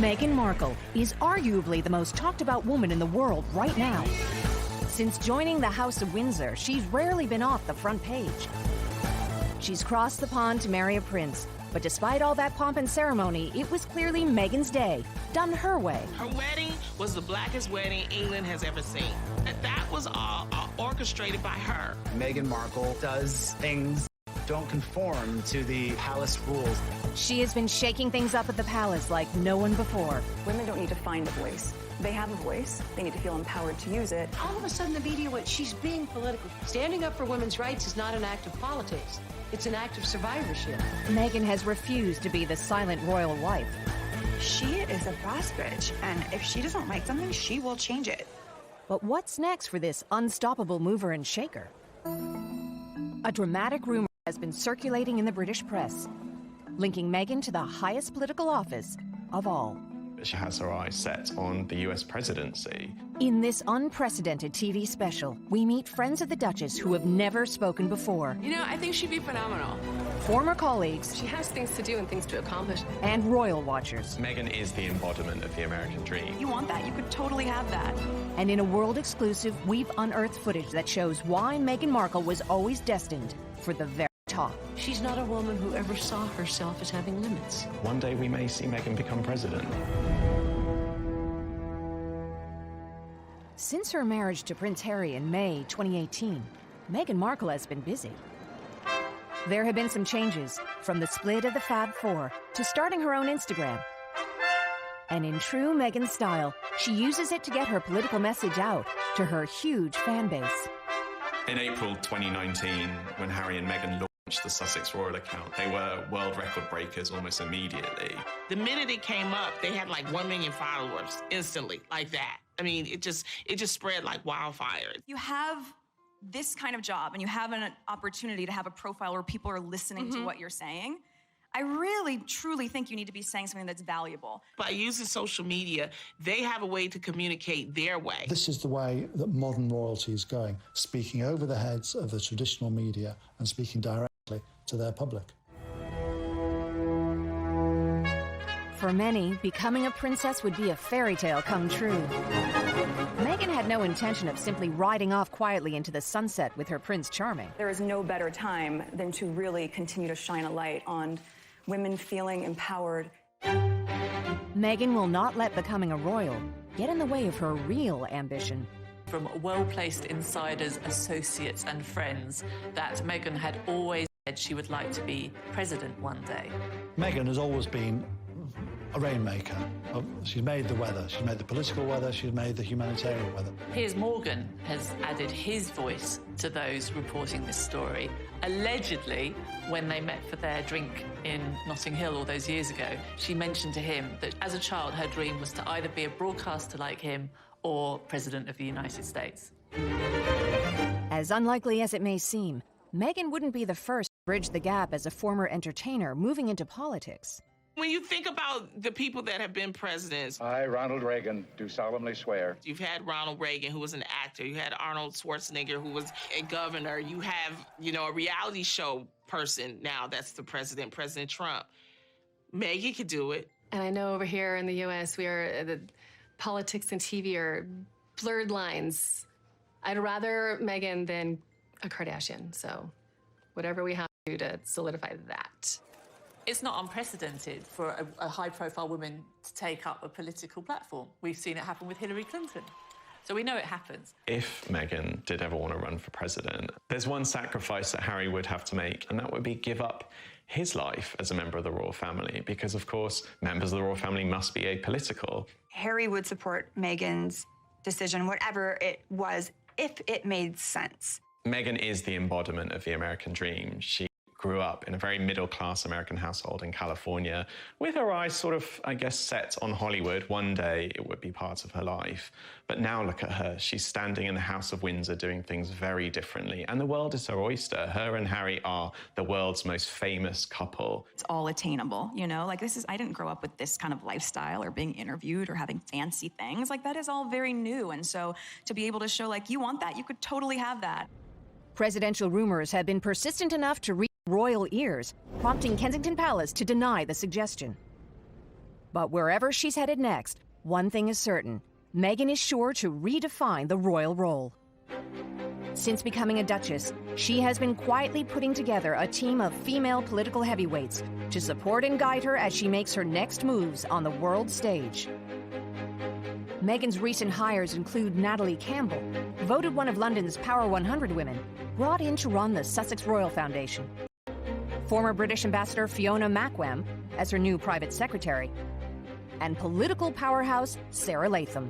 Meghan Markle is arguably the most talked about woman in the world right now. Since joining the House of Windsor, she's rarely been off the front page. She's crossed the pond to marry a prince, but despite all that pomp and ceremony, it was clearly Meghan's day, done her way. Her wedding was the blackest wedding England has ever seen. And that was all orchestrated by her. Meghan Markle does things that don't conform to the palace rules. She has been shaking things up at the palace like no one before. Women don't need to find a voice. They have a voice. They need to feel empowered to use it. All of a sudden, the media went, she's being political. Standing up for women's rights is not an act of politics. It's an act of survivorship. Meghan has refused to be the silent royal wife. She is a boss bitch, and if she doesn't like something, she will change it. But what's next for this unstoppable mover and shaker? A dramatic rumor has been circulating in the British press, linking Meghan to the highest political office of all. She has her eyes set on the US presidency. In this unprecedented TV special, we meet friends of the Duchess who have never spoken before. You know, I think she'd be phenomenal. Former colleagues. She has things to do and things to accomplish. And royal watchers. Meghan is the embodiment of the American dream. You want that. You could totally have that. And in a world exclusive, we've unearthed footage that shows why Meghan Markle was always destined for the very top. She's not a woman who ever saw herself as having limits. One day we may see Meghan become president. Since her marriage to Prince Harry in May 2018, Meghan Markle has been busy. There have been some changes, from the split of the Fab Four to starting her own Instagram. And in true Meghan style, she uses it to get her political message out to her huge fan base. In April 2019, when Harry and Meghan launched the Sussex Royal account, they were world record breakers almost immediately. The minute it came up, they had like 1 million followers instantly, like that. I mean, it just spread like wildfire. You have this kind of job and you have an opportunity to have a profile where people are listening to what you're saying. I really, truly think you need to be saying something that's valuable. By using social media, they have a way to communicate their way. This is the way that modern royalty is going, speaking over the heads of the traditional media and speaking directly to their public. For many, becoming a princess would be a fairy tale come true. Meghan had no intention of simply riding off quietly into the sunset with her Prince Charming. There is no better time than to really continue to shine a light on women feeling empowered. Meghan will not let becoming a royal get in the way of her real ambition. From well-placed insiders, associates and friends that Meghan had always said she would like to be president one day. Meghan has always been a rainmaker. She's made the weather, she's made the political weather, she's made the humanitarian weather. Piers Morgan has added his voice to those reporting this story. Allegedly, when they met for their drink in Notting Hill all those years ago, she mentioned to him that as a child her dream was to either be a broadcaster like him or President of the United States. As unlikely as it may seem, Meghan wouldn't be the first to bridge the gap as a former entertainer moving into politics. When you think about the people that have been presidents, I, Ronald Reagan, do solemnly swear. You've had Ronald Reagan, who was an actor. You had Arnold Schwarzenegger, who was a governor. You have, a reality show person now that's the president, President Trump. Meghan could do it. And I know over here in the U.S., the politics and TV are blurred lines. I'd rather Meghan than a Kardashian. So whatever we have to do to solidify that. It's not unprecedented for a high-profile woman to take up a political platform. We've seen it happen with Hillary Clinton. So we know it happens. If Meghan did ever want to run for president, there's one sacrifice that Harry would have to make, and that would be give up his life as a member of the royal family, because, of course, members of the royal family must be apolitical. Harry would support Meghan's decision, whatever it was, if it made sense. Meghan is the embodiment of the American dream. She grew up in a very middle-class American household in California with her eyes sort of, I guess, set on Hollywood. One day it would be part of her life. But now look at her. She's standing in the House of Windsor doing things very differently. And the world is her oyster. Her and Harry are the world's most famous couple. It's all attainable, I didn't grow up with this kind of lifestyle or being interviewed or having fancy things. That is all very new. And so to be able to show, you want that, you could totally have that. Presidential rumors have been persistent enough to reach royal ears, prompting Kensington Palace to deny the suggestion. But wherever she's headed next, one thing is certain. Meghan is sure to redefine the royal role. Since becoming a duchess, she has been quietly putting together a team of female political heavyweights to support and guide her as she makes her next moves on the world stage. Meghan's recent hires include Natalie Campbell, voted one of London's Power 100 women, brought in to run the Sussex Royal Foundation. Former British Ambassador Fiona Mackwam as her new private secretary, and political powerhouse Sarah Latham.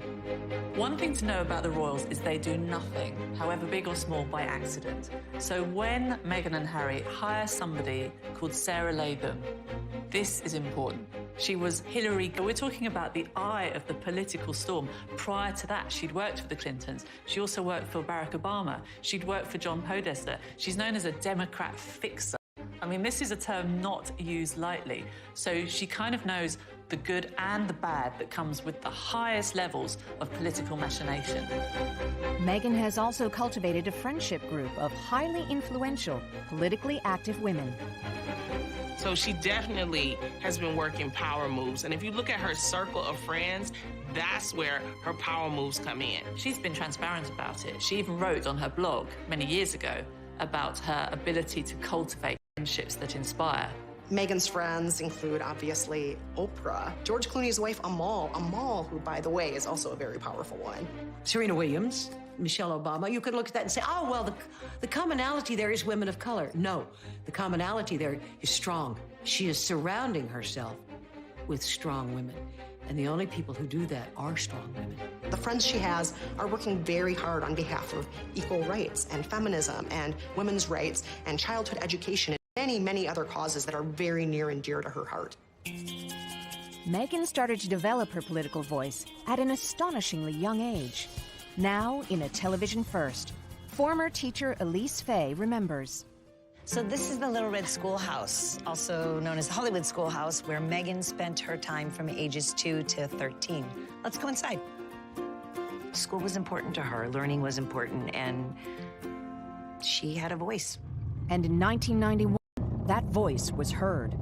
One thing to know about the royals is they do nothing, however big or small, by accident. So when Meghan and Harry hire somebody called Sarah Latham, this is important. She was Hillary. We're talking about the eye of the political storm. Prior to that, she'd worked for the Clintons. She also worked for Barack Obama. She'd worked for John Podesta. She's known as a Democrat fixer. I mean, this is a term not used lightly. So she kind of knows the good and the bad that comes with the highest levels of political machination. Meghan has also cultivated a friendship group of highly influential, politically active women. So she definitely has been working power moves. And if you look at her circle of friends, that's where her power moves come in. She's been transparent about it. She even wrote on her blog many years ago about her ability to cultivate friendships that inspire. Meghan's friends include, obviously, Oprah, George Clooney's wife, Amal, who, by the way, is also a very powerful one. Serena Williams, Michelle Obama. You could look at that and say, oh, well, the commonality there is women of color. No, the commonality there is strong. She is surrounding herself with strong women. And the only people who do that are strong women. The friends she has are working very hard on behalf of equal rights and feminism and women's rights and childhood education and many, many other causes that are very near and dear to her heart. Meghan started to develop her political voice at an astonishingly young age. Now in a television first, former teacher Elise Fay remembers. So this is the Little Red Schoolhouse, also known as the Hollywood Schoolhouse, where Meghan spent her time from ages 2 to 13. Let's go inside. School was important to her, learning was important, and she had a voice. And in 1991, that voice was heard.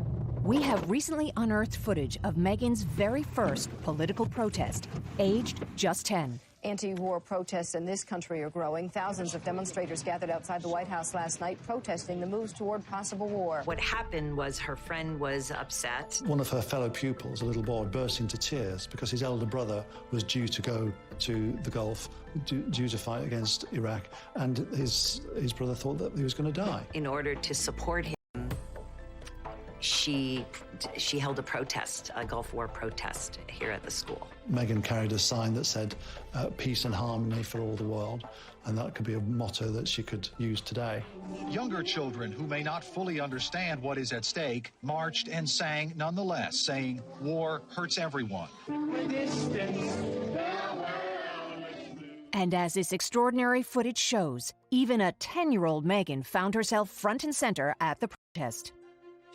We have recently unearthed footage of Meghan's very first political protest, aged just 10. Anti-war protests in this country are growing. Thousands of demonstrators gathered outside the White House last night protesting the moves toward possible war. What happened was her friend was upset. One of her fellow pupils, a little boy, burst into tears because his elder brother was due to go to the Gulf, due to fight against Iraq, and his brother thought that he was going to die. In order to support him, she held a protest, a Gulf War protest here at the school. Meghan carried a sign that said, peace and harmony for all the world, and that could be a motto that she could use today. Younger children who may not fully understand what is at stake marched and sang nonetheless, saying, war hurts everyone. And as this extraordinary footage shows, even a 10-year-old Meghan found herself front and center at the protest.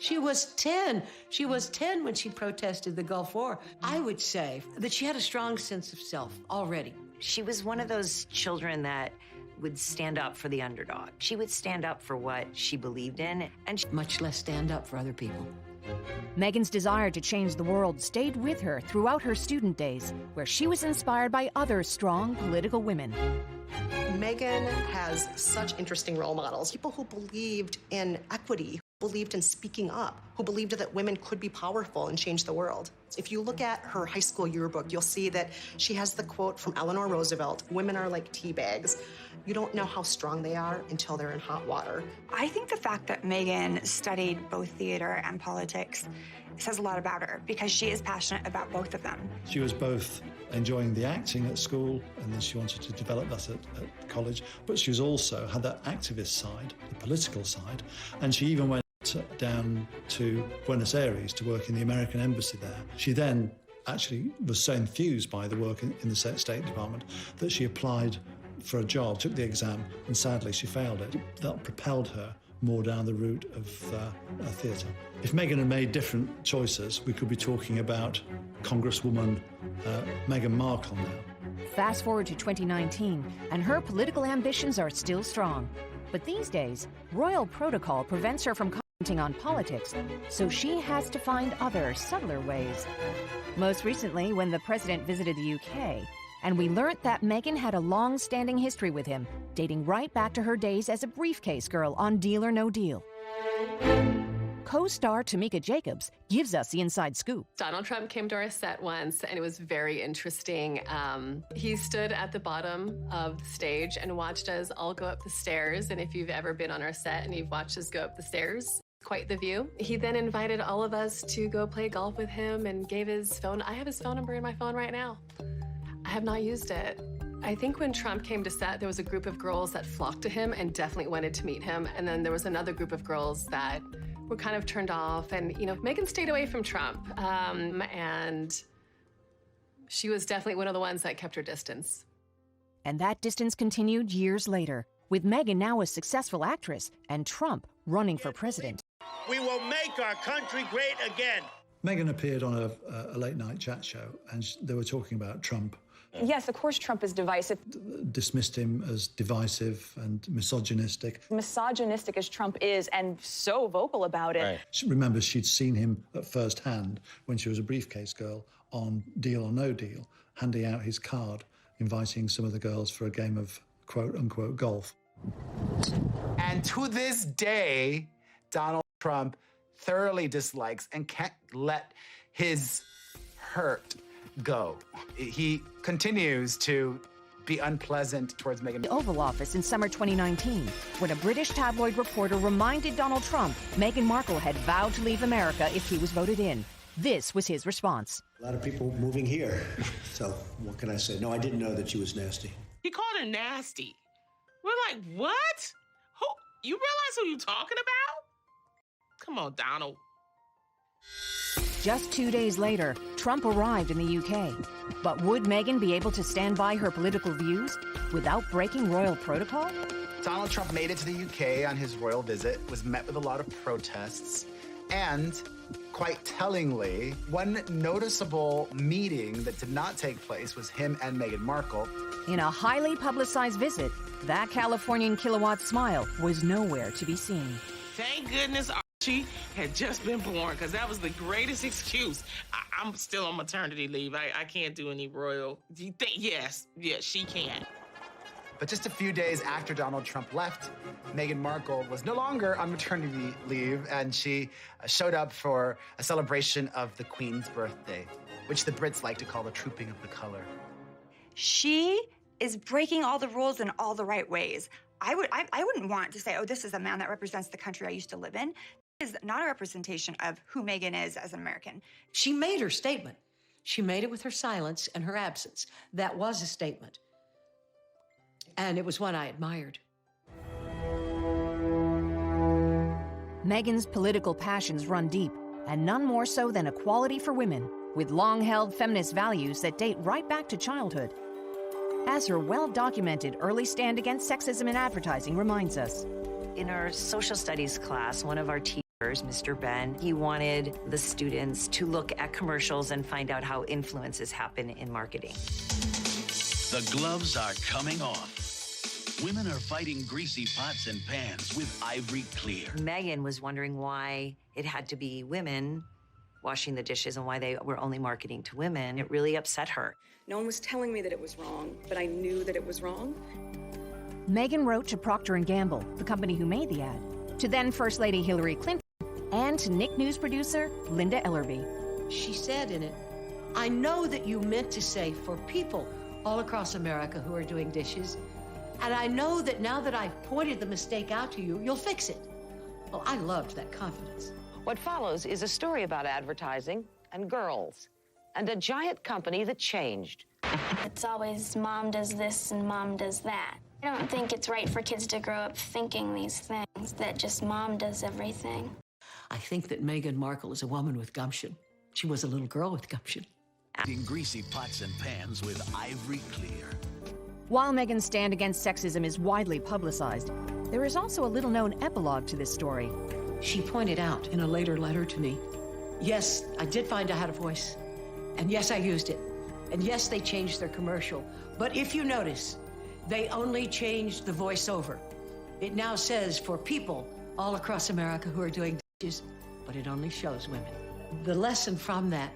She was 10. She was 10 when she protested the Gulf War. I would say that she had a strong sense of self already. She was one of those children that would stand up for the underdog. She would stand up for what she believed in, and much less stand up for other people. Meghan's desire to change the world stayed with her throughout her student days, where she was inspired by other strong political women. Meghan has such interesting role models, people who believed in equity, believed in speaking up, who believed that women could be powerful and change the world. If you look at her high school yearbook, you'll see that she has the quote from Eleanor Roosevelt, women are like tea bags. You don't know how strong they are until they're in hot water. I think the fact that Meghan studied both theater and politics says a lot about her because she is passionate about both of them. She was both enjoying the acting at school, and then she wanted to develop that at college, but she was also had that activist side, the political side, and she even went down to Buenos Aires to work in the American embassy there. She then actually was so enthused by the work in the State Department that she applied for a job, took the exam, and sadly she failed it. That propelled her more down the route of theatre. If Meghan had made different choices, we could be talking about Congresswoman Meghan Markle now. Fast forward to 2019, and her political ambitions are still strong. But these days, royal protocol prevents her from on politics, so she has to find other, subtler ways. Most recently, when the president visited the UK, and we learned that Meghan had a long-standing history with him, dating right back to her days as a briefcase girl on Deal or No Deal. Co-star Tamika Jacobs gives us the inside scoop. Donald Trump came to our set once, and it was very interesting. He stood at the bottom of the stage and watched us all go up the stairs. And if you've ever been on our set and you've watched us go up the stairs, quite the view. He then invited all of us to go play golf with him and gave his phone. I have his phone number in my phone right now. I have not used it. I think when Trump came to set, there was a group of girls that flocked to him and definitely wanted to meet him. And then there was another group of girls that were kind of turned off. And, you know, Meghan stayed away from Trump. And she was definitely one of the ones that kept her distance. And that distance continued years later, with Meghan now a successful actress and Trump running for president. We will make our country great again. Meghan appeared on a late-night chat show, and they were talking about Trump. Yes, of course Trump is divisive. Dismissed him as divisive and misogynistic. Misogynistic as Trump is, and so vocal about it. Right. She remembers she'd seen him at first hand when she was a briefcase girl on Deal or No Deal, handing out his card, inviting some of the girls for a game of quote-unquote golf. And to this day, Donald Trump thoroughly dislikes and can't let his hurt go. He continues to be unpleasant towards Meghan. The Oval Office in summer 2019, when a British tabloid reporter reminded Donald Trump Meghan Markle had vowed to leave America if he was voted in. This was his response. A lot of people moving here. So what can I say? No, I didn't know that she was nasty. He called her nasty. We're like, what? Who? You realize who you're talking about? Come on, Donald. Just 2 days later, Trump arrived in the UK. But would Meghan be able to stand by her political views without breaking royal protocol? Donald Trump made it to the UK on his royal visit, was met with a lot of protests, and quite tellingly, one noticeable meeting that did not take place was him and Meghan Markle. In a highly publicized visit, that Californian kilowatt smile was nowhere to be seen. Thank goodness Archie had just been born, because that was the greatest excuse. I'm still on maternity leave. I can't do any royal. Do you think? Yes, she can. But just a few days after Donald Trump left, Meghan Markle was no longer on maternity leave, and she showed up for a celebration of the Queen's birthday, which the Brits like to call the trooping of the color. She is breaking all the rules in all the right ways. I wouldn't want to say, oh, this is a man that represents the country I used to live in. This is not a representation of who Meghan is as an American. She made her statement. She made it with her silence and her absence. That was a statement. And it was one I admired. Meghan's political passions run deep, and none more so than equality for women, with long-held feminist values that date right back to childhood. As her well-documented early stand against sexism in advertising reminds us. In our social studies class, one of our teachers, Mr. Ben, he wanted the students to look at commercials and find out how influences happen in marketing. The gloves are coming off. Women are fighting greasy pots and pans with Ivory Clear. Meghan was wondering why it had to be women washing the dishes and why they were only marketing to women. It really upset her. No one was telling me that it was wrong, but I knew that it was wrong. Meghan wrote to Procter & Gamble, the company who made the ad, to then First Lady Hillary Clinton, and to Nick News producer Linda Ellerby. She said in it, I know that you meant to say for people all across America who are doing dishes, and I know that now that I've pointed the mistake out to you, you'll fix it. Well, I loved that confidence. What follows is a story about advertising and girls and a giant company that changed. It's always mom does this and mom does that. I don't think it's right for kids to grow up thinking these things, that just mom does everything. I think that Meghan Markle is a woman with gumption. She was a little girl with gumption. In greasy pots and pans with Ivory Clear. While Meghan's stand against sexism is widely publicized, there is also a little-known epilogue to this story. She pointed out in a later letter to me, yes, I did find I had a voice, and yes, I used it, and yes, they changed their commercial, but if you notice, they only changed the voiceover. It now says for people all across America who are doing but it only shows women. The lesson from that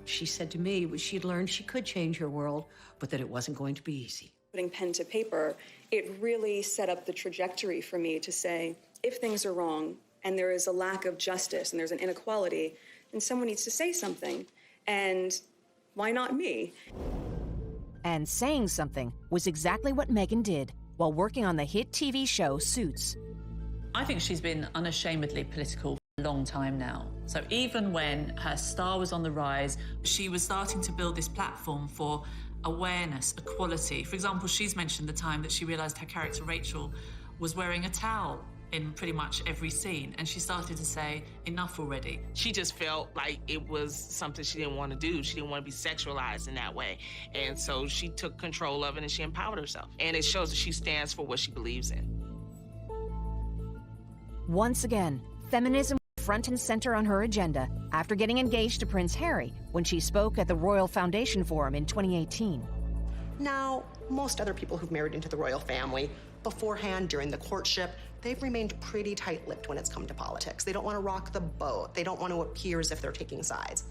she said to me was she'd learned she could change her world, but that it wasn't going to be easy. Putting pen to paper, it really set up the trajectory for me to say, if things are wrong and there is a lack of justice and there's an inequality, then someone needs to say something. And why not me? And saying something was exactly what Meghan did while working on the hit TV show Suits. I think she's been unashamedly political for a long time now. So even when her star was on the rise, she was starting to build this platform for awareness, equality. For example, she's mentioned the time that she realised her character Rachel was wearing a towel in pretty much every scene, and she started to say, enough already. She just felt like it was something she didn't want to do. She didn't want to be sexualized in that way. And so she took control of it and she empowered herself. And it shows that she stands for what she believes in. Once again, feminism was front and center on her agenda after getting engaged to Prince Harry when she spoke at the Royal Foundation Forum in 2018. Now, most other people who've married into the royal family, beforehand, during the courtship, they've remained pretty tight-lipped when it's come to politics. They don't want to rock the boat. They don't want to appear as if they're taking sides.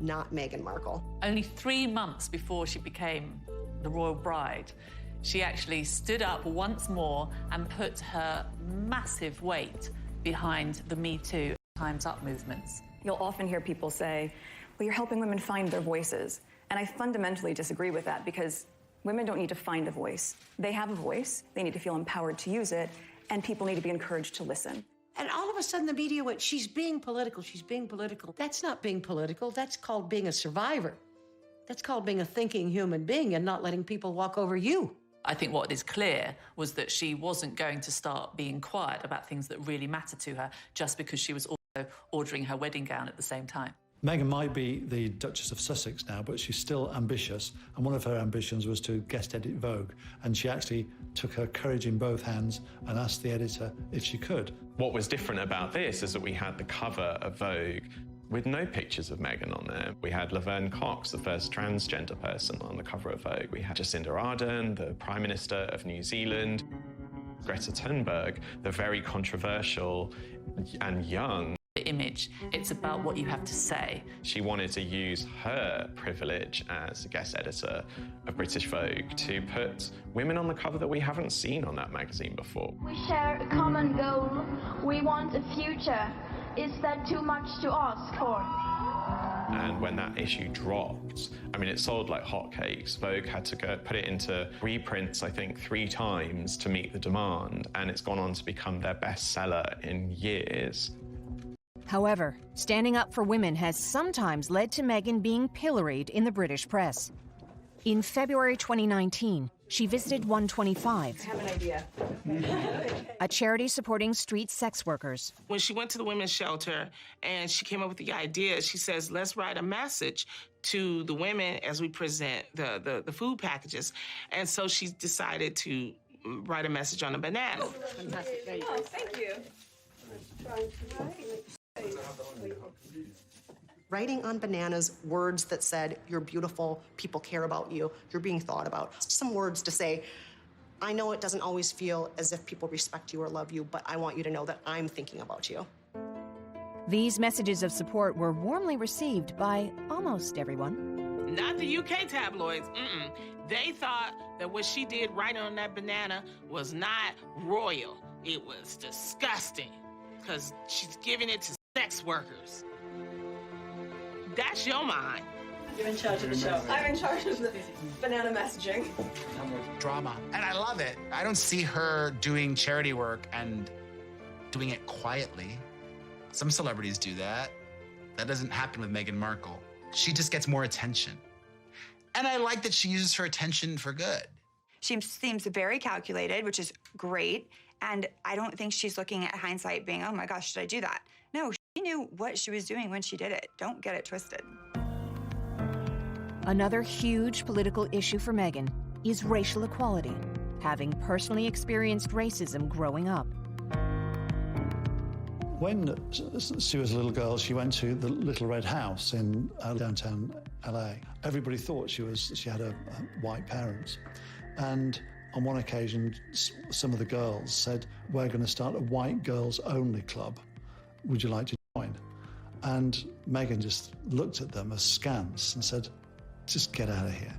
Not Meghan Markle. Only 3 months before she became the royal bride, she actually stood up once more and put her massive weight behind the Me Too, Time's Up movements. You'll often hear people say, well, you're helping women find their voices. And I fundamentally disagree with that because women don't need to find a voice. They have a voice. They need to feel empowered to use it. And people need to be encouraged to listen. And all of a sudden the media went, she's being political, she's being political. That's not being political, that's called being a survivor. That's called being a thinking human being and not letting people walk over you. I think what is clear was that she wasn't going to start being quiet about things that really mattered to her just because she was also ordering her wedding gown at the same time. Meghan might be the Duchess of Sussex now, but she's still ambitious. And one of her ambitions was to guest edit Vogue. And she actually took her courage in both hands and asked the editor if she could. What was different about this is that we had the cover of Vogue with no pictures of Meghan on there. We had Laverne Cox, the first transgender person on the cover of Vogue. We had Jacinda Ardern, the Prime Minister of New Zealand. Greta Thunberg, the very controversial and young image. It's about what you have to say. She wanted to use her privilege as a guest editor of British Vogue to put women on the cover that we haven't seen on that magazine before. We share a common goal. We want a future. Is that too much to ask for? And when that issue dropped, I mean, it sold like hotcakes. Vogue had to go put it into reprints, I think, 3 times to meet the demand, and it's gone on to become their bestseller in years. However, standing up for women has sometimes led to Meghan being pilloried in the British press. In February 2019, she visited 125, I have an idea. a charity supporting street sex workers. When she went to the women's shelter and she came up with the idea, she says, let's write a message to the women as we present the food packages. And so she decided to write a message on a banana. Fantastic. There you go. Thank you. Writing on bananas words that said, you're beautiful, people care about you, you're being thought about. Some words to say, I know it doesn't always feel as if people respect you or love you, but I want you to know that I'm thinking about you. These messages of support were warmly received by almost everyone. Not the UK tabloids. They thought that what she did writing on that banana was not royal. It was disgusting because she's giving it to sex workers. That's your mind. You're in charge of the show. I'm in charge of the banana messaging. Drama. And I love it. I don't see her doing charity work and doing it quietly. Some celebrities do that. That doesn't happen with Meghan Markle. She just gets more attention. And I like that she uses her attention for good. She seems very calculated, which is great. And I don't think she's looking at hindsight being, oh my gosh, should I do that? No, she knew what she was doing when she did it. Don't get it twisted. Another huge political issue for Meghan is racial equality, having personally experienced racism growing up. When she was a little girl, she went to the Little Red House in downtown LA. Everybody thought she had a white parents. And on one occasion, some of the girls said, we're going to start a white girls only club. Would you like to And Meghan just looked at them askance and said, just get out of here.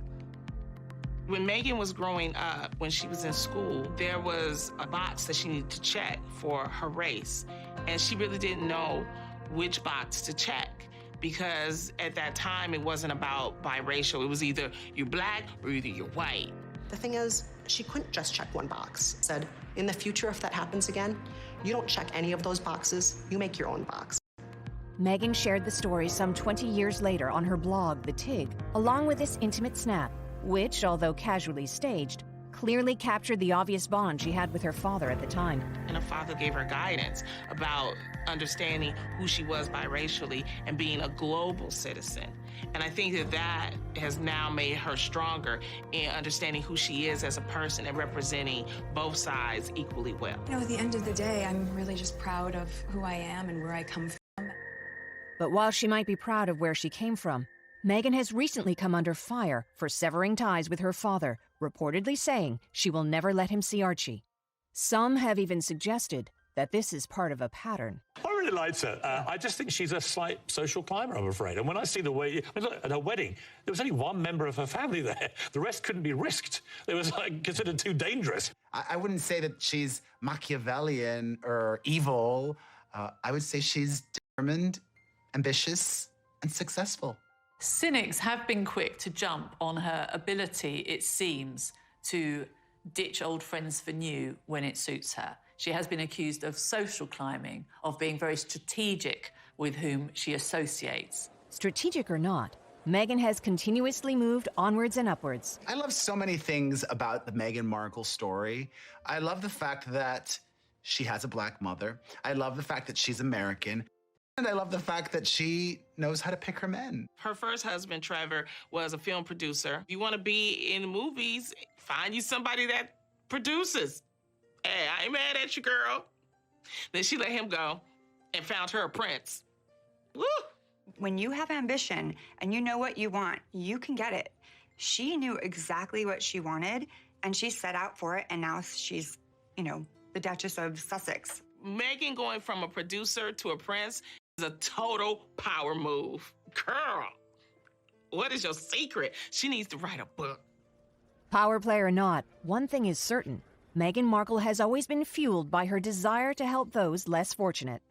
When Meghan was growing up, when she was in school, there was a box that she needed to check for her race. And she really didn't know which box to check, because at that time, it wasn't about biracial. It was either you're black or either you're white. The thing is, she couldn't just check one box. Said, in the future, if that happens again, you don't check any of those boxes, you make your own box. Meghan shared the story some 20 years later on her blog, The Tig, along with this intimate snap, which, although casually staged, clearly captured the obvious bond she had with her father at the time. And her father gave her guidance about understanding who she was biracially and being a global citizen. And I think that that has now made her stronger in understanding who she is as a person and representing both sides equally well. You know, at the end of the day, I'm really just proud of who I am and where I come from. But while she might be proud of where she came from, Meghan has recently come under fire for severing ties with her father, reportedly saying she will never let him see Archie. Some have even suggested that this is part of a pattern. I really liked her. I just think she's a slight social climber, I'm afraid. And when I see the way... look, at her wedding, there was only one member of her family there. The rest couldn't be risked. It was considered too dangerous. I wouldn't say that she's Machiavellian or evil. I would say she's determined, ambitious, and successful. Cynics have been quick to jump on her ability, it seems, to ditch old friends for new when it suits her. She has been accused of social climbing, of being very strategic with whom she associates. Strategic or not, Meghan has continuously moved onwards and upwards. I love so many things about the Meghan Markle story. I love the fact that she has a black mother. I love the fact that she's American. And I love the fact that she knows how to pick her men. Her first husband, Trevor, was a film producer. If you want to be in movies, find you somebody that produces. Hey, I ain't mad at you, girl. Then she let him go and found her a prince. Woo! When you have ambition and you know what you want, you can get it. She knew exactly what she wanted, and she set out for it, and now she's, you know, the Duchess of Sussex. Meghan going from a producer to a prince is a total power move. Girl, what is your secret? She needs to write a book. Power play or not, one thing is certain. Meghan Markle has always been fueled by her desire to help those less fortunate.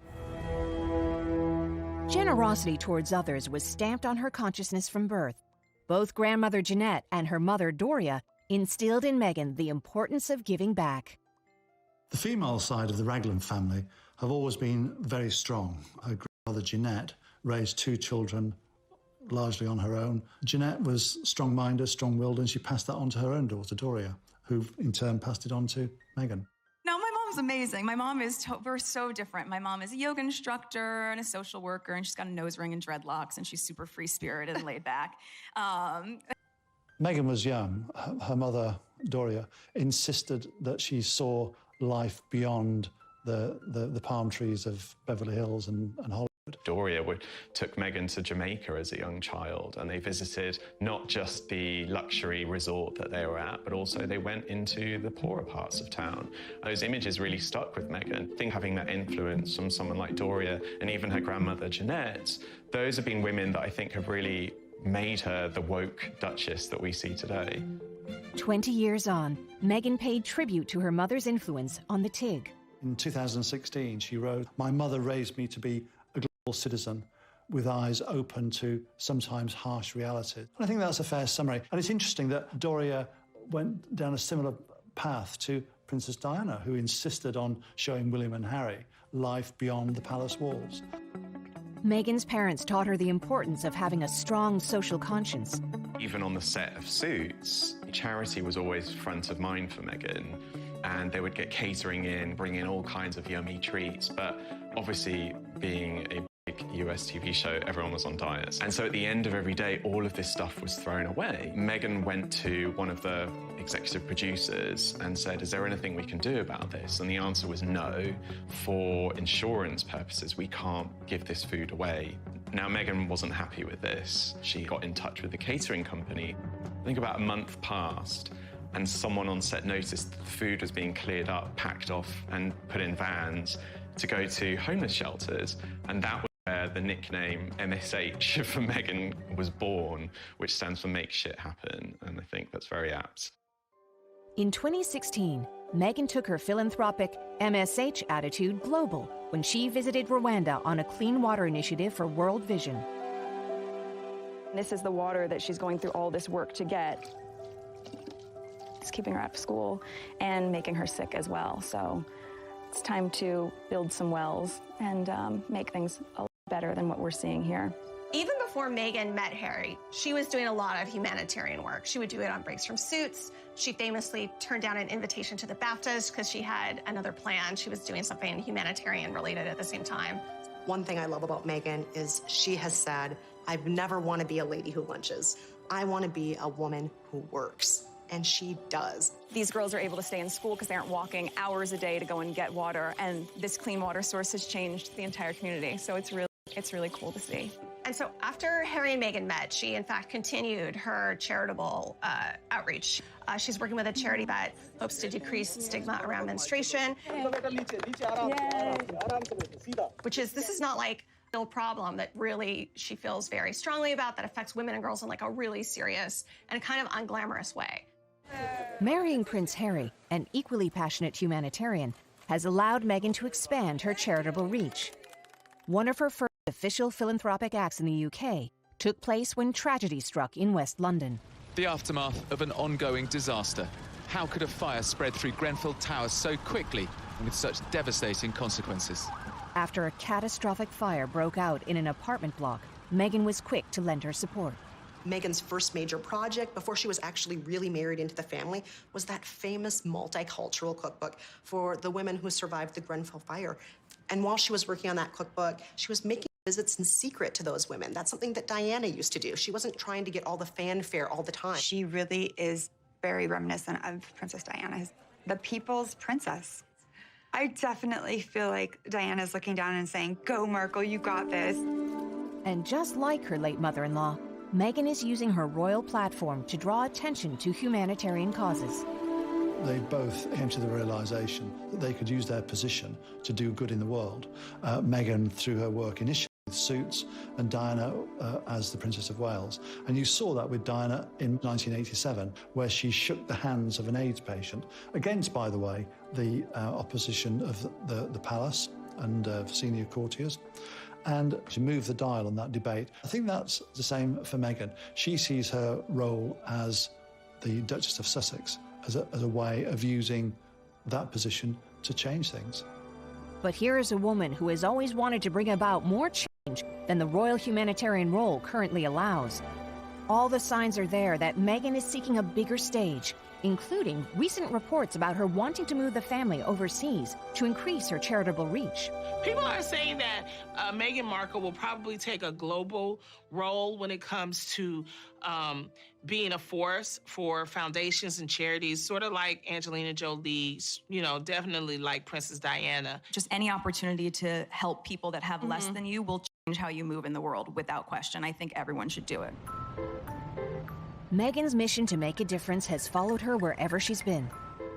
Generosity towards others was stamped on her consciousness from birth. Both grandmother Jeanette and her mother Doria instilled in Meghan the importance of giving back. The female side of the Raglan family have always been very strong. Her grandmother Jeanette raised 2 children largely on her own. Jeanette was strong-minded, strong-willed, and she passed that on to her own daughter, Doria, who in turn passed it on to Meghan. No, my mom's amazing. My mom is, we're so different. My mom is a yoga instructor and a social worker, and she's got a nose ring and dreadlocks, and she's super free-spirited and laid back. Meghan was young. Her mother, Doria, insisted that she saw life beyond the palm trees of Beverly Hills and Hollywood. Doria took Meghan to Jamaica as a young child, and they visited not just the luxury resort that they were at, but also they went into the poorer parts of town. Those images really stuck with Meghan. I think having that influence from someone like Doria and even her grandmother Jeanette, those have been women that I think have really made her the woke Duchess that we see today. 20 years on, Meghan paid tribute to her mother's influence on The Tig. In 2016, she wrote, "My mother raised me to be a global citizen with eyes open to sometimes harsh reality." And I think that's a fair summary. And it's interesting that Doria went down a similar path to Princess Diana, who insisted on showing William and Harry life beyond the palace walls. Meghan's parents taught her the importance of having a strong social conscience. Even on the set of Suits, charity was always front of mind for Meghan, and they would get catering in, bring in all kinds of yummy treats, but obviously being a big US TV show, everyone was on diets. And so at the end of every day, all of this stuff was thrown away. Meghan went to one of the executive producers and said, "Is there anything we can do about this?" And the answer was no. For insurance purposes, we can't give this food away. Now, Meghan wasn't happy with this. She got in touch with the catering company. I think about a month passed, and someone on set noticed that the food was being cleared up, packed off, and put in vans to go to homeless shelters. And that was where the nickname MSH for Meghan was born, which stands for Make Shit Happen, and I think that's very apt. In 2016, Meghan took her philanthropic MSH attitude global when she visited Rwanda on a clean water initiative for World Vision. This is the water that she's going through all this work to get. It's keeping her out of school and making her sick as well. So it's time to build some wells and make things a lot better than what we're seeing here. Even before Meghan met Harry, she was doing a lot of humanitarian work. She would do it on breaks from Suits. She famously turned down an invitation to the BAFTAs because she had another plan. She was doing something humanitarian related at the same time. One thing I love about Meghan is she has said, I never want to be a lady who lunches. I want to be a woman who works. And she does. These girls are able to stay in school because they aren't walking hours a day to go and get water. And this clean water source has changed the entire community. So it's really cool to see. And so after Harry and Meghan met, she in fact continued her charitable outreach. She's working with a charity that hopes to decrease stigma around menstruation. This is not like no problem that really she feels very strongly about, that affects women and girls in like a really serious and kind of unglamorous way. Marrying Prince Harry, an equally passionate humanitarian, has allowed Meghan to expand her charitable reach. One of her first official philanthropic acts in the UK took place when tragedy struck in West London. The aftermath of an ongoing disaster. How could a fire spread through Grenfell Towers so quickly and with such devastating consequences? After a catastrophic fire broke out in an apartment block, Meghan was quick to lend her support. Meghan's first major project, before she was actually really married into the family, was that famous multicultural cookbook for the women who survived the Grenfell fire. And while she was working on that cookbook, she was making visits in secret to those women. That's something that Diana used to do. She wasn't trying to get all the fanfare all the time. She really is very reminiscent of Princess Diana, the people's princess. I definitely feel like Diana's looking down and saying, "Go, Markle, you got this." And just like her late mother-in-law, Meghan is using her royal platform to draw attention to humanitarian causes. They both came to the realization that they could use their position to do good in the world. Meghan through her work initially with Suits, and Diana as the Princess of Wales. And you saw that with Diana in 1987, where she shook the hands of an AIDS patient, against, by the way, the opposition of the palace and senior courtiers. And she moved the dial on that debate. I think that's the same for Meghan. She sees her role as the Duchess of Sussex as a way of using that position to change things. But here is a woman who has always wanted to bring about more change than the royal humanitarian role currently allows. All the signs are there that Meghan is seeking a bigger stage, including recent reports about her wanting to move the family overseas to increase her charitable reach. People are saying that Meghan Markle will probably take a global role when it comes to being a force for foundations and charities, sort of like Angelina Jolie, definitely like Princess Diana. Just any opportunity to help people that have less than you will change how you move in the world without question. I think everyone should do it. Meghan's mission to make a difference has followed her wherever she's been.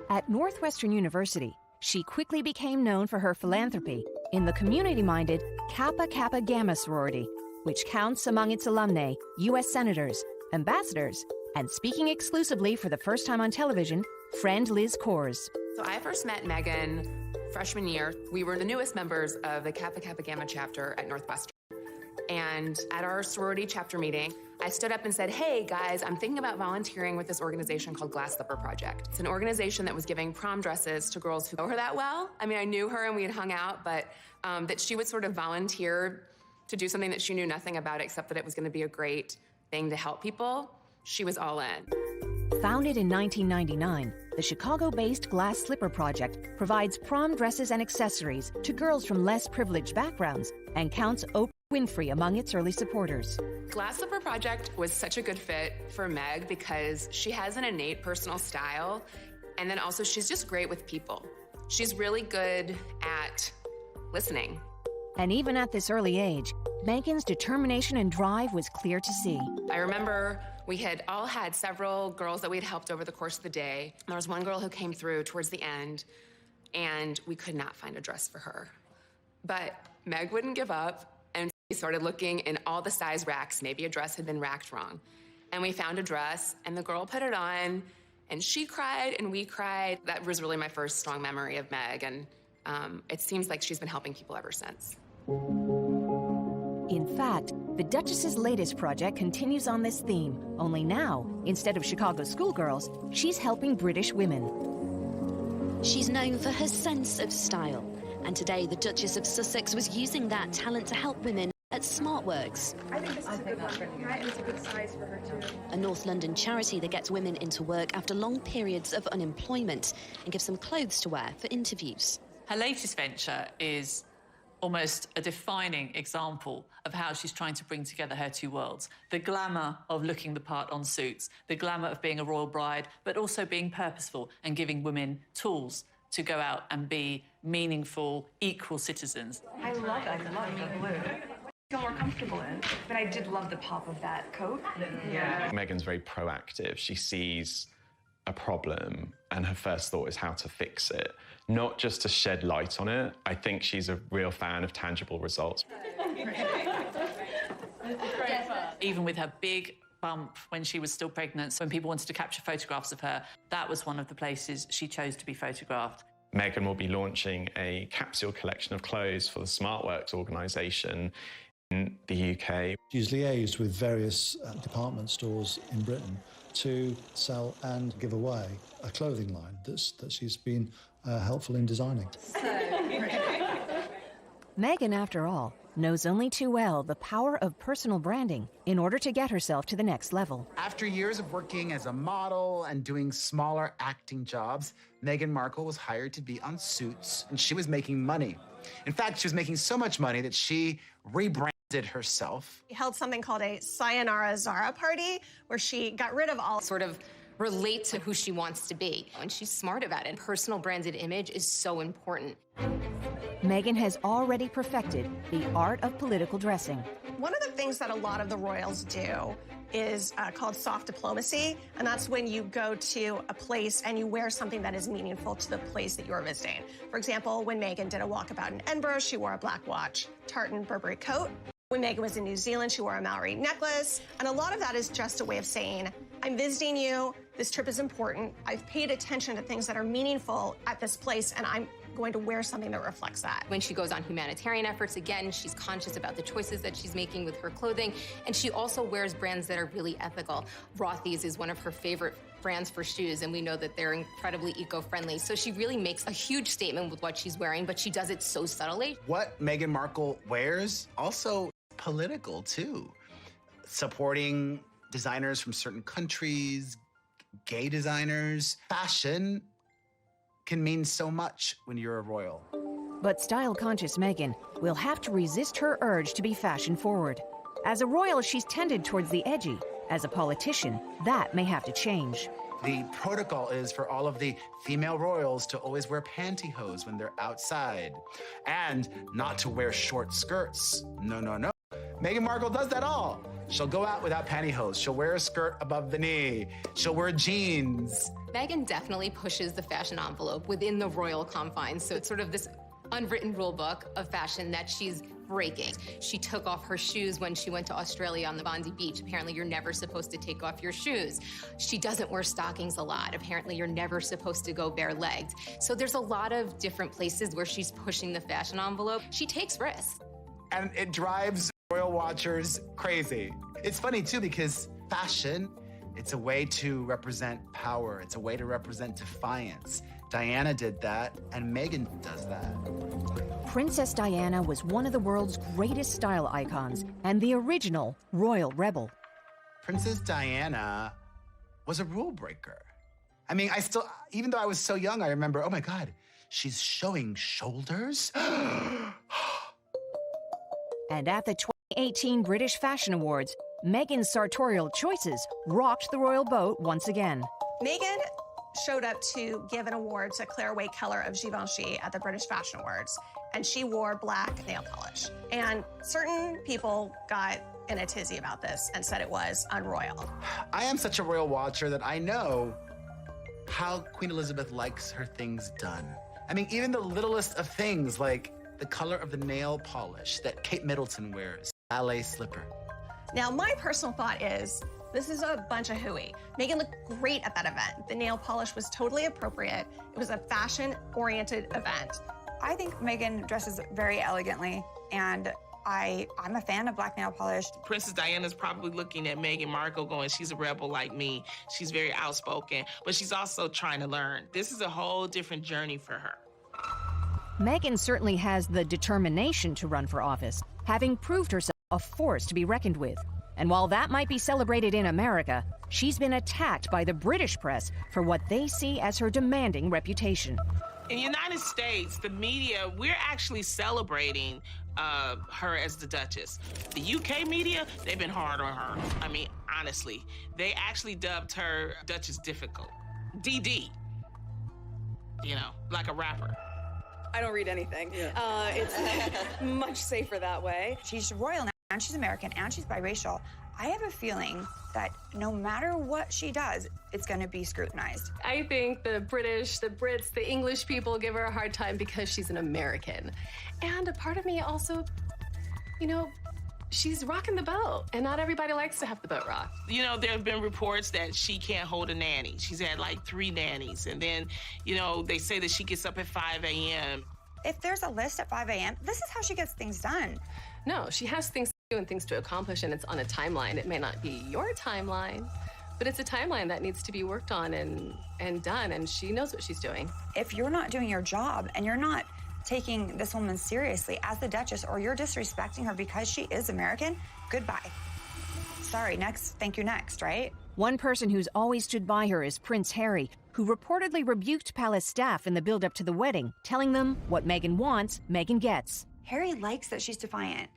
At Northwestern University, she quickly became known for her philanthropy in the community-minded Kappa Kappa Gamma sorority, which counts among its alumnae U.S. senators, ambassadors, and speaking exclusively for the first time on television, friend Liz Kors. So I first met Meghan freshman year. We were the newest members of the Kappa Kappa Gamma chapter at Northwestern. And at our sorority chapter meeting, I stood up and said, "Hey guys, I'm thinking about volunteering with this organization called Glass Slipper Project." It's an organization that was giving prom dresses to girls who know her that well. I mean, I knew her and we had hung out, but that she would sort of volunteer to do something that she knew nothing about except that it was going to be a great thing to help people. She was all in. Founded in 1999, the Chicago-based Glass Slipper Project provides prom dresses and accessories to girls from less privileged backgrounds and counts Oprah Winfrey among its early supporters. Glass Slipper Project was such a good fit for Meg because she has an innate personal style, and then also she's just great with people. She's really good at listening. And even at this early age, Meghan's determination and drive was clear to see. I remember we had all had several girls that we had helped over the course of the day. There was one girl who came through towards the end, and we could not find a dress for her. But Meg wouldn't give up. We started looking in all the size racks. Maybe a dress had been racked wrong. And we found a dress, and the girl put it on, and she cried, and we cried. That was really my first strong memory of Meg, and it seems like she's been helping people ever since. In fact, the Duchess's latest project continues on this theme, only now, instead of Chicago schoolgirls, she's helping British women. She's known for her sense of style, and today the Duchess of Sussex was using that talent to help women at SmartWorks, I think this is a good one. Right? It's a good size for her, too. a North London charity that gets women into work after long periods of unemployment and gives them clothes to wear for interviews. Her latest venture is almost a defining example of how she's trying to bring together her two worlds. The glamour of looking the part on suits, the glamour of being a royal bride, but also being purposeful and giving women tools to go out and be meaningful, equal citizens. I love it. I love the blue. Feel more comfortable in, but I did love the pop of that coat. Yeah. Meghan's very proactive. She sees a problem and her first thought is how to fix it, not just to shed light on it. I think she's a real fan of tangible results. Even with her big bump when she was still pregnant, when people wanted to capture photographs of her, that was one of the places she chose to be photographed. Meghan will be launching a capsule collection of clothes for the SmartWorks organisation in the UK. She's liaised with various department stores in Britain to sell and give away a clothing line that she's been helpful in designing. Meghan, after all, knows only too well the power of personal branding in order to get herself to the next level. After years of working as a model and doing smaller acting jobs, Meghan Markle was hired to be on Suits, and she was making money. In fact, she was making so much money that she rebranded herself. She held something called a Sayonara Zara party, where she got rid of all Sort of relate to who she wants to be. And she's smart about it. Personal branded image is so important. Meghan has already perfected the art of political dressing. One of the things that a lot of the royals do is called soft diplomacy, and that's when you go to a place and you wear something that is meaningful to the place that you're visiting. For example, when Meghan did a walkabout in Edinburgh, she wore a black watch, tartan Burberry coat. When Meghan was in New Zealand, she wore a Maori necklace. And a lot of that is just a way of saying, I'm visiting you, this trip is important, I've paid attention to things that are meaningful at this place, and I'm going to wear something that reflects that. When she goes on humanitarian efforts, again, she's conscious about the choices that she's making with her clothing, and she also wears brands that are really ethical. Rothy's is one of her favorite brands for shoes, and we know that they're incredibly eco-friendly. So she really makes a huge statement with what she's wearing, but she does it so subtly. What Meghan Markle wears also political, too. Supporting designers from certain countries, gay designers. Fashion can mean so much when you're a royal. But style-conscious Meghan will have to resist her urge to be fashion-forward. As a royal, she's tended towards the edgy. As a politician, that may have to change. The protocol is for all of the female royals to always wear pantyhose when they're outside, and not to wear short skirts. No, no, no. Meghan Markle does that all. She'll go out without pantyhose. She'll wear a skirt above the knee. She'll wear jeans. Meghan definitely pushes the fashion envelope within the royal confines. So it's sort of this unwritten rule book of fashion that she's breaking. She took off her shoes when she went to Australia on the Bondi Beach. Apparently, you're never supposed to take off your shoes. She doesn't wear stockings a lot. Apparently, you're never supposed to go bare-legged. So there's a lot of different places where she's pushing the fashion envelope. She takes risks. And it drives royal watchers crazy. It's funny, too, because fashion, it's a way to represent power. It's a way to represent defiance. Diana did that, and Meghan does that. Princess Diana was one of the world's greatest style icons and the original royal rebel. Princess Diana was a rule breaker. I mean, even though I was so young, I remember, oh my God, she's showing shoulders? And at the 2018 British Fashion Awards, Meghan's sartorial choices rocked the royal boat once again. Meghan showed up to give an award to Claire Way Keller of Givenchy at the British Fashion Awards, and she wore black nail polish. And certain people got in a tizzy about this and said it was unroyal. I am such a royal watcher that I know how Queen Elizabeth likes her things done. I mean, even the littlest of things, like the color of the nail polish that Kate Middleton wears, ballet slipper. Now, my personal thought is, this is a bunch of hooey. Meghan looked great at that event. The nail polish was totally appropriate. It was a fashion-oriented event. I think Meghan dresses very elegantly, and I'm a fan of black nail polish. Princess Diana's probably looking at Meghan Markle going, she's a rebel like me. She's very outspoken, but she's also trying to learn. This is a whole different journey for her. Meghan certainly has the determination to run for office, having proved herself a force to be reckoned with. And while that might be celebrated in America, she's been attacked by the British press for what they see as her demanding reputation. In the United States, the media, we're actually celebrating her as the Duchess. The UK media, they've been hard on her. I mean, honestly, they actually dubbed her Duchess Difficult. DD, you know, like a rapper. I don't read anything. It's much safer that way. She's royal now, and she's American, and she's biracial. I have a feeling that no matter what she does, it's going to be scrutinized. I think the British, the Brits, the English people give her a hard time because she's an American. And a part of me also, you know, she's rocking the boat, and not everybody likes to have the boat rocked. You know, there have been reports that she can't hold a nanny. She's had like 3 nannies, and then, you know, they say that she gets up at 5 a.m. If there's a list at 5 a.m., this is how she gets things done. No, she has things to do and things to accomplish, and it's on a timeline. It may not be your timeline, but it's a timeline that needs to be worked on and done, and she knows what she's doing. If you're not doing your job and you're not taking this woman seriously as the Duchess, or you're disrespecting her because she is American, goodbye. Sorry, next, thank you next, right? One person who's always stood by her is Prince Harry, who reportedly rebuked palace staff in the build-up to the wedding, telling them what Meghan wants, Meghan gets. Harry likes that she's defiant.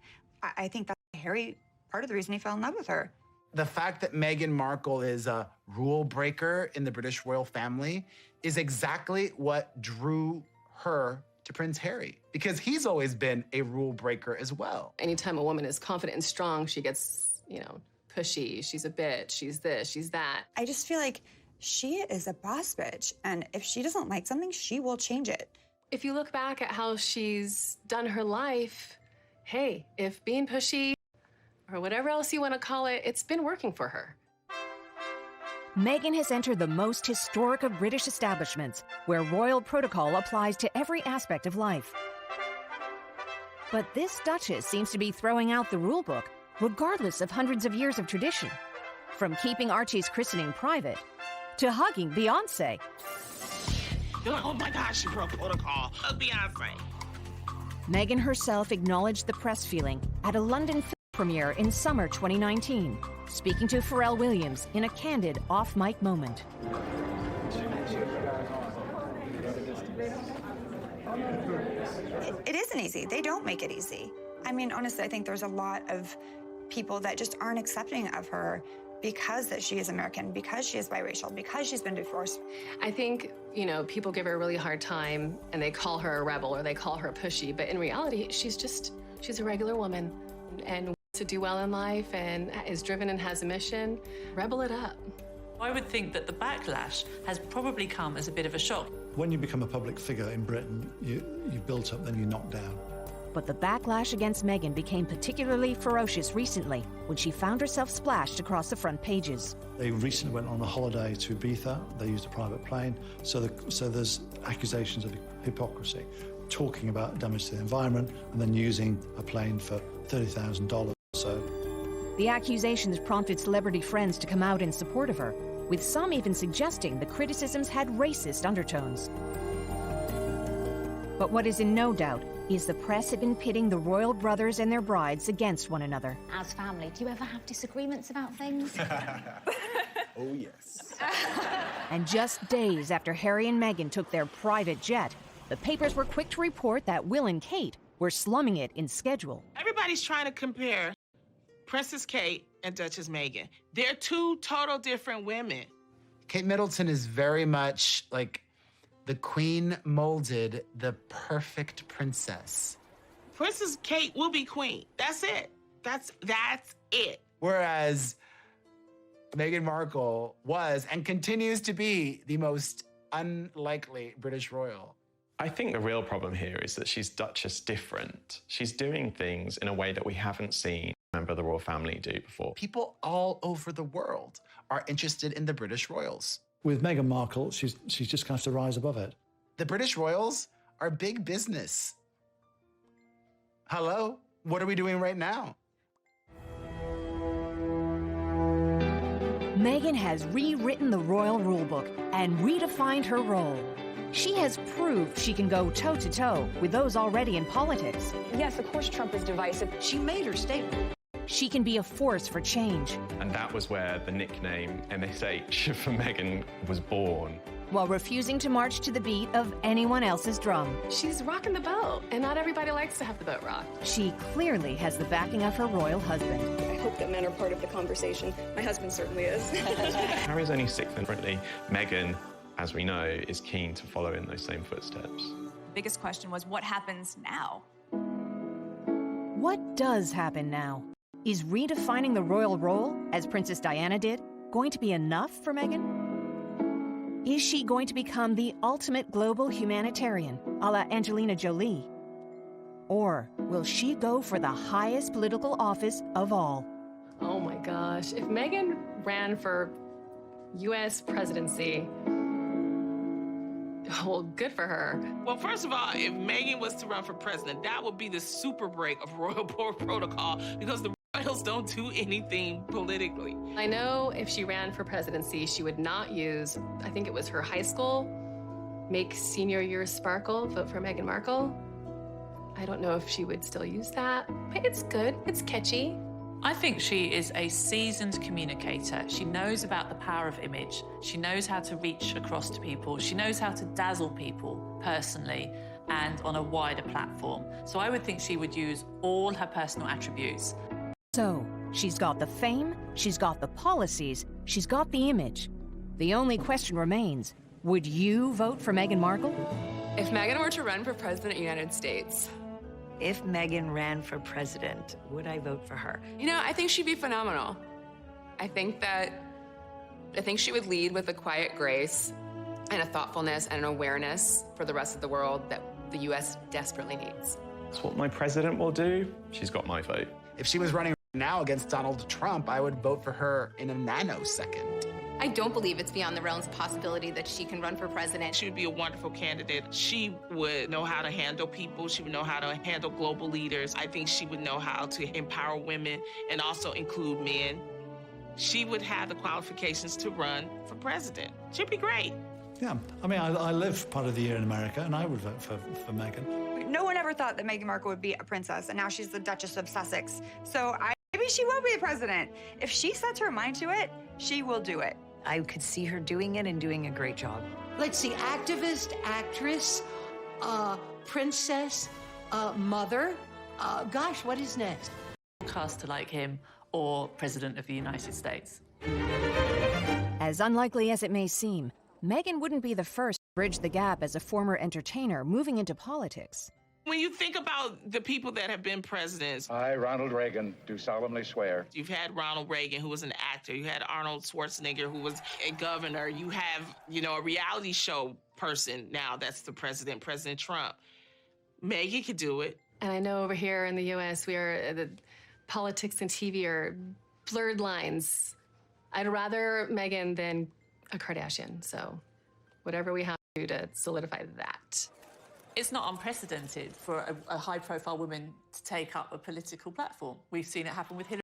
I think that's Harry, part of the reason he fell in love with her. The fact that Meghan Markle is a rule breaker in the British royal family is exactly what drew her to Prince Harry, because he's always been a rule breaker as well. Anytime a woman is confident and strong, she gets, you know, pushy, she's a bitch, she's this, she's that. I just feel like she is a boss bitch, and if she doesn't like something, she will change it. If you look back at how she's done her life, hey, if being pushy or whatever else you want to call it, it's been working for her. Meghan has entered the most historic of British establishments, where royal protocol applies to every aspect of life. But this Duchess seems to be throwing out the rule book, regardless of hundreds of years of tradition. From keeping Archie's christening private, to hugging Beyoncé. Oh my gosh, she broke protocol. Hug Beyonce. Meghan herself acknowledged the press feeling at a London film premiere in summer 2019, speaking to Pharrell Williams in a candid off-mic moment. It isn't easy. They don't make it easy. I mean, honestly, I think there's a lot of people that just aren't accepting of her because that she is American, because she is biracial, because she's been divorced. I think, you know, people give her a really hard time and they call her a rebel or they call her pushy, but in reality, she's a regular woman and wants to do well in life and is driven and has a mission. Rebel it up. I would think that the backlash has probably come as a bit of a shock. When you become a public figure in Britain, you built up, then you knock down. But the backlash against Meghan became particularly ferocious recently when she found herself splashed across the front pages. They recently went on a holiday to Ibiza. They used a private plane. So there's accusations of hypocrisy, talking about damage to the environment and then using a plane for $30,000 or so. The accusations prompted celebrity friends to come out in support of her, with some even suggesting the criticisms had racist undertones. But what is in no doubt is the press had been pitting the royal brothers and their brides against one another. As family, do you ever have disagreements about things? Oh, yes. And just days after Harry and Meghan took their private jet, the papers were quick to report that Will and Kate were slumming it in schedule. Everybody's trying to compare Princess Kate and Duchess Meghan. They're two total different women. Kate Middleton is very much like the queen molded the perfect princess. Princess Kate will be queen. That's it. That's it. Whereas Meghan Markle was and continues to be the most unlikely British royal. I think the real problem here is that she's Duchess different. She's doing things in a way that we haven't seen a member of the royal family do before. People all over the world are interested in the British royals. With Meghan Markle, she's just going to have to rise above it. The British royals are big business. Hello? What are we doing right now? Meghan has rewritten the royal rulebook and redefined her role. She has proved she can go toe-to-toe with those already in politics. Yes, of course Trump is divisive. She made her statement. She can be a force for change. And that was where the nickname MSH for Meghan was born. While refusing to march to the beat of anyone else's drum. She's rocking the boat, and not everybody likes to have the boat rocked. She clearly has the backing of her royal husband. I hope that men are part of the conversation. My husband certainly is. Harry's only 6th and currently Meghan, as we know, is keen to follow in those same footsteps. The biggest question was, what happens now? What does happen now? Is redefining the royal role, as Princess Diana did, going to be enough for Meghan? Is she going to become the ultimate global humanitarian, a la Angelina Jolie? Or will she go for the highest political office of all? Oh my gosh. If Meghan ran for U.S. presidency, well, good for her. Well, first of all, if Meghan was to run for president, that would be the super break of royal protocol because the royals don't do anything politically. I know if she ran for presidency, she would not use, I think it was her high school, make senior year sparkle, vote for Meghan Markle. I don't know if she would still use that, but it's good, it's catchy. I think she is a seasoned communicator. She knows about the power of image. She knows how to reach across to people. She knows how to dazzle people personally and on a wider platform. So I would think she would use all her personal attributes. So, she's got the fame, she's got the policies, she's got the image. The only question remains, would you vote for Meghan Markle? If Meghan were to run for president of the United States, if Meghan ran for president, would I vote for her? you know, I think she'd be phenomenal. I think she would lead with a quiet grace and a thoughtfulness and an awareness for the rest of the world that the U.S. desperately needs. That's what my president will do. She's got my vote. If she was running now against Donald Trump, I would vote for her in a nanosecond. I don't believe it's beyond the realms of possibility that she can run for president. She would be a wonderful candidate. She would know how to handle people. She would know how to handle global leaders. I think she would know how to empower women and also include men. She would have the qualifications to run for president. She'd be great. Yeah, I mean, I live part of the year in America, and I would vote for Meghan. No one ever thought that Meghan Markle would be a princess, and now she's the Duchess of Sussex. So maybe she will be the president. If she sets her mind to it, she will do it. I could see her doing it and doing a great job. Let's see, activist, actress, princess, mother. Gosh, what is next? Caster like him or President of the United States. As unlikely as it may seem, Meghan wouldn't be the first to bridge the gap as a former entertainer moving into politics. When you think about the people that have been presidents, I, Ronald Reagan, do solemnly swear. You've had Ronald Reagan, who was an actor. You had Arnold Schwarzenegger, who was a governor. You have, a reality show person now that's the president, President Trump. Meghan could do it. And I know over here in the U.S., the politics and TV are blurred lines. I'd rather Meghan than a Kardashian. So whatever we have to do to solidify that. It's not unprecedented for a high-profile woman to take up a political platform. We've seen it happen with Hillary.